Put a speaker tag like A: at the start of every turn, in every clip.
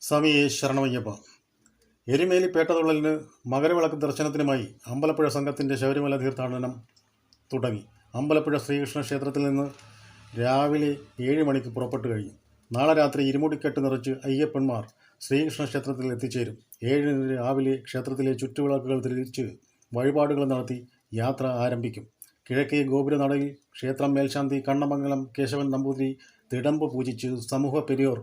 A: സ്വാമിയെ ശരണമയ്യപ്പ. എരുമേലി പേട്ടതുള്ളലിന് മകരവിളക്ക് ദർശനത്തിനുമായി അമ്പലപ്പുഴ സംഘത്തിൻ്റെ ശബരിമല തീർത്ഥാടനം തുടങ്ങി. അമ്പലപ്പുഴ ശ്രീകൃഷ്ണ ക്ഷേത്രത്തിൽ നിന്ന് രാവിലെ 7 മണിക്ക് പുറപ്പെട്ടു കഴിഞ്ഞു. നാളെ രാത്രി ഇരുമുടിക്കെട്ട് നിറച്ച് അയ്യപ്പന്മാർ ശ്രീകൃഷ്ണ ക്ഷേത്രത്തിൽ എത്തിച്ചേരും. 7 രാവിലെ ക്ഷേത്രത്തിലെ ചുറ്റുവിളക്കുകൾ തെളിയിച്ച് വഴിപാടുകൾ നടത്തി യാത്ര ആരംഭിക്കും. കിഴക്കേ ഗോപുരനടയിൽ ക്ഷേത്രം മേൽശാന്തി കണ്ണമംഗലം കേശവൻ നമ്പൂതിരി തിടമ്പ് പൂജിച്ച് സമൂഹ പെരിയോർ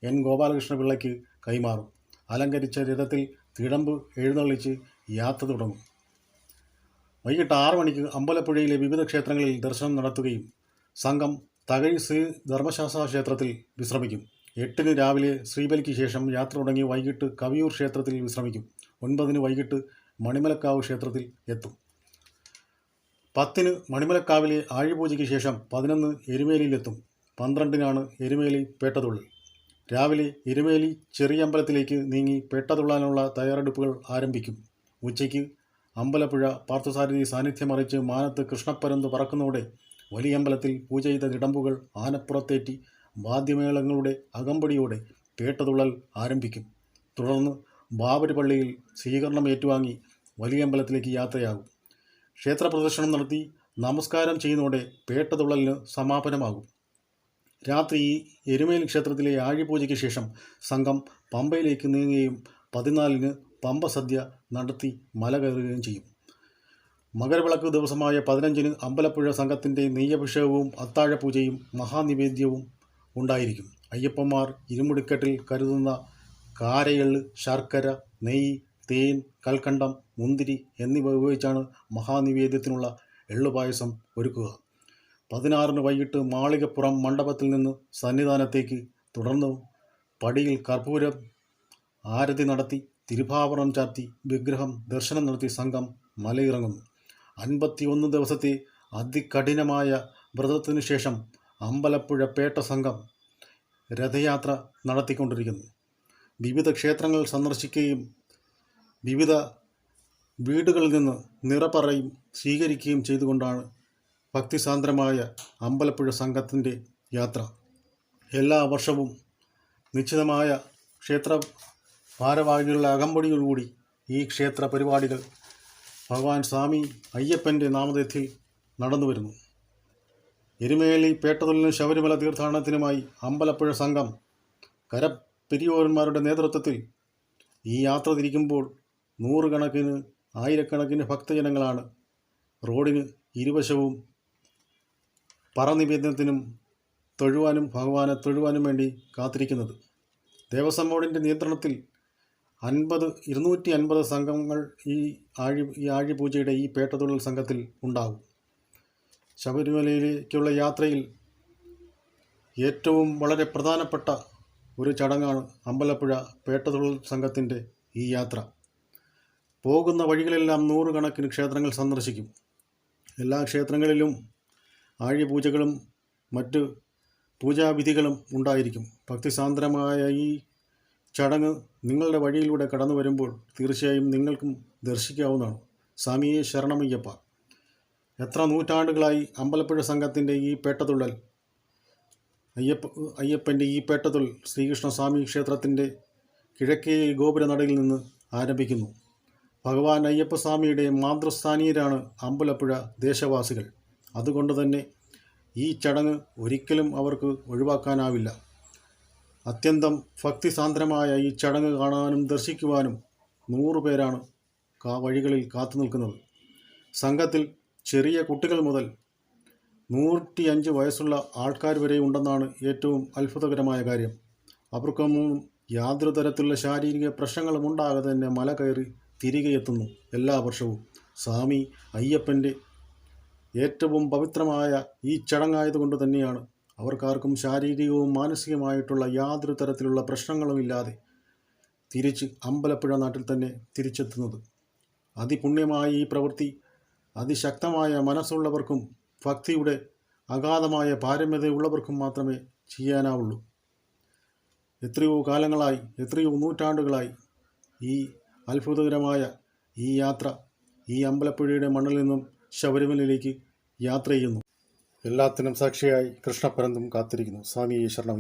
A: എൻ ഗോപാലകൃഷ്ണ പിള്ളയ്ക്ക് കൈമാറും. അലങ്കരിച്ച രഥത്തിൽ തിടമ്പ് എഴുന്നള്ളിച്ച് യാത്ര തുടങ്ങും. വൈകിട്ട് 6 മണിക്ക് അമ്പലപ്പുഴയിലെ വിവിധ ക്ഷേത്രങ്ങളിൽ ദർശനം നടത്തുകയും സംഘം തകഴി ശ്രീ ധർമ്മശാസ്ത്ര ക്ഷേത്രത്തിൽ വിശ്രമിക്കും. 8 രാവിലെ ശ്രീബലിക്ക് ശേഷം യാത്ര തുടങ്ങി വൈകിട്ട് കവിയൂർ ക്ഷേത്രത്തിൽ വിശ്രമിക്കും. 9 വൈകിട്ട് മണിമലക്കാവ് ക്ഷേത്രത്തിൽ എത്തും. 10 മണിമലക്കാവിലെ ആഴിപൂജയ്ക്ക് ശേഷം 11 എരുമേലിയിലെത്തും. 12 എരുമേലി പേട്ടതുള്ളൽ. രാവിലെ എരുമേലി ചെറിയമ്പലത്തിലേക്ക് നീങ്ങി പേട്ടതുള്ളാനുള്ള തയ്യാറെടുപ്പുകൾ ആരംഭിക്കും. ഉച്ചയ്ക്ക് അമ്പലപ്പുഴ പാർത്ഥസാരഥി സാന്നിധ്യമറിച്ച് മാനത്ത് കൃഷ്ണപ്പരന്ത് പറക്കുന്നതോടെ വലിയമ്പലത്തിൽ പൂജ ചെയ്ത തിടമ്പുകൾ ആനപ്പുറത്തേറ്റി വാദ്യമേളങ്ങളുടെ അകമ്പടിയോടെ പേട്ടതുള്ളൽ ആരംഭിക്കും. തുടർന്ന് ബാബരി പള്ളിയിൽ സ്വീകരണം ഏറ്റുവാങ്ങി വലിയമ്പലത്തിലേക്ക് യാത്രയാകും. ക്ഷേത്ര പ്രദർശനം നടത്തി നമസ്കാരം ചെയ്യുന്നതോടെ പേട്ടതുള്ളലിന് സമാപനമാകും. രാത്രി എരുമേലി ക്ഷേത്രത്തിലെ ആഴിപൂജയ്ക്ക് ശേഷം സംഘം പമ്പയിലേക്ക് നീങ്ങുകയും 14 പമ്പ സദ്യ നടത്തി മല കയറുകയും ചെയ്യും. മകരവിളക്ക് ദിവസമായ 15 അമ്പലപ്പുഴ സംഘത്തിൻ്റെ നെയ്യഭിഷേകവും അത്താഴപൂജയും മഹാനിവേദ്യവും ഉണ്ടായിരിക്കും. അയ്യപ്പന്മാർ ഇരുമുടിക്കെട്ടിൽ കരുതുന്ന കാരയെള്ള്, ശർക്കര, നെയ്യ്, തേൻ, കൽക്കണ്ടം, മുന്തിരി എന്നിവ ഉപയോഗിച്ചാണ് മഹാനിവേദ്യത്തിനുള്ള എള്ളുപായസം ഒരുക്കുക. 16 വൈകിട്ട് മാളികപ്പുറം മണ്ഡപത്തിൽ നിന്ന് സന്നിധാനത്തേക്ക്, തുടർന്ന് പടിയിൽ കർപ്പൂരം ആരതി നടത്തി തിരുഭാവണം ചാർത്തി വിഗ്രഹം ദർശനം നടത്തി സംഘം മലയിറങ്ങുന്നു. 51 ദിവസത്തെ അതികഠിനമായ വ്രതത്തിനു ശേഷം അമ്പലപ്പുഴ പേട്ട സംഘം രഥയാത്ര നടത്തിക്കൊണ്ടിരിക്കുന്നു. വിവിധ ക്ഷേത്രങ്ങൾ സന്ദർശിക്കുകയും വിവിധ വീടുകളിൽ നിന്ന് നിറപറയും സ്വീകരിക്കുകയും ചെയ്തുകൊണ്ടാണ് ഭക്തിസാന്ദ്രമായ അമ്പലപ്പുഴ സംഘത്തിൻ്റെ യാത്ര. എല്ലാ വർഷവും നിശ്ചിതമായ ക്ഷേത്ര ഭാരവാഹികളുടെ അകമ്പടിയോടുകൂടി ഈ ക്ഷേത്ര പരിപാടികൾ ഭഗവാൻ സ്വാമി അയ്യപ്പൻ്റെ നാമധേയത്തിൽ നടന്നു വരുന്നു. എരുമേലി പേട്ടതുള്ളലിനും ശബരിമല തീർത്ഥാടനത്തിനുമായി അമ്പലപ്പുഴ സംഘം കരപ്പെരിയോരന്മാരുടെ നേതൃത്വത്തിൽ ഈ യാത്ര തിരിക്കുമ്പോൾ 100 കണക്കിന് 1000 ഭക്തജനങ്ങളാണ് റോഡിന് ഇരുവശവും പറനിവേദ്യത്തിനും തൊഴുവാനും ഭഗവാനെ തൊഴുവാനും വേണ്ടി കാത്തിരിക്കുന്നത്. ദേവസ്വം ബോർഡിൻ്റെ നിയന്ത്രണത്തിൽ 250 സംഘങ്ങൾ ഈ ആഴിപൂജയുടെ ഈ പേട്ടതുള്ളൽ സംഘത്തിൽ ഉണ്ടാകും. ശബരിമലയിലേക്കുള്ള യാത്രയിൽ ഏറ്റവും വളരെ പ്രധാനപ്പെട്ട ഒരു ചടങ്ങാണ് അമ്പലപ്പുഴ പേട്ടതുള്ളൽ സംഘത്തിൻ്റെ ഈ യാത്ര. പോകുന്ന വഴികളെല്ലാം 100 കണക്കിന് ക്ഷേത്രങ്ങൾ സന്ദർശിക്കും. എല്ലാ ക്ഷേത്രങ്ങളിലും ആഴിപൂജകളും മറ്റ് പൂജാവിധികളും ഉണ്ടായിരിക്കും. ഭക്തിസാന്ദ്രമായ ഈ ചടങ്ങ് നിങ്ങളുടെ വഴിയിലൂടെ കടന്നു വരുമ്പോൾ തീർച്ചയായും നിങ്ങൾക്കും ദർശിക്കാവുന്നതാണ്. സ്വാമിയെ ശരണമയ്യപ്പ. എത്ര നൂറ്റാണ്ടുകളായി അമ്പലപ്പുഴ സംഘത്തിൻ്റെ ഈ പേട്ടതുള്ളൽ അയ്യപ്പൻ്റെ ഈ പേട്ടതുള്ളൽ ശ്രീകൃഷ്ണസ്വാമി ക്ഷേത്രത്തിൻ്റെ കിഴക്കേ ഗോപുരനടയിൽ നിന്ന് ആരംഭിക്കുന്നു. ഭഗവാൻ അയ്യപ്പസ്വാമിയുടെ മാതൃസ്ഥാനീയരാണ് അമ്പലപ്പുഴ ദേശവാസികൾ. അതുകൊണ്ട് തന്നെ ഈ ചടങ്ങ് ഒരിക്കലും അവർക്ക് ഒഴിവാക്കാനാവില്ല. അത്യന്തം ഭക്തിസാന്ദ്രമായ ഈ ചടങ്ങ് കാണാനും ദർശിക്കുവാനും 100 പേരാണ് വഴികളിൽ കാത്തു നിൽക്കുന്നത്. സംഘത്തിൽ ചെറിയ കുട്ടികൾ മുതൽ 105 വയസ്സുള്ള ആൾക്കാർ വരെ ഉണ്ടെന്നാണ് ഏറ്റവും അത്ഭുതകരമായ കാര്യം. അവർക്കൊന്നും യാതൊരു തരത്തിലുള്ള ശാരീരിക പ്രശ്നങ്ങളും ഉണ്ടാകാതെ തന്നെ മല കയറി തിരികെ എത്തുന്നു എല്ലാ വർഷവും. സ്വാമി അയ്യപ്പൻ്റെ ഏറ്റവും പവിത്രമായ ഈ ചടങ്ങായതുകൊണ്ട് തന്നെയാണ് അവർക്കാർക്കും ശാരീരികവും മാനസികമായിട്ടുള്ള യാതൊരു തരത്തിലുള്ള പ്രശ്നങ്ങളുമില്ലാതെ തിരിച്ച് അമ്പലപ്പുഴ നാട്ടിൽ തന്നെ തിരിച്ചെത്തുന്നത്. അതിപുണ്യമായ ഈ പ്രവൃത്തി അതിശക്തമായ മനസ്സുള്ളവർക്കും ഭക്തിയുടെ അഗാധമായ പാരമ്യതയുള്ളവർക്കും മാത്രമേ ചെയ്യാനാവുള്ളൂ. എത്രയോ കാലങ്ങളായി, എത്രയോ നൂറ്റാണ്ടുകളായി ഈ അത്ഭുതകരമായ ഈ യാത്ര ഈ അമ്പലപ്പുഴയുടെ മണ്ണിൽ നിന്നും ശബരിമലയിലേക്ക് യാത്ര ചെയ്യുന്നു. എല്ലാത്തിനും സാക്ഷിയായി കൃഷ്ണപ്പരന്തും കാത്തിരിക്കുന്നു. സ്വാമിയെ ശരണം.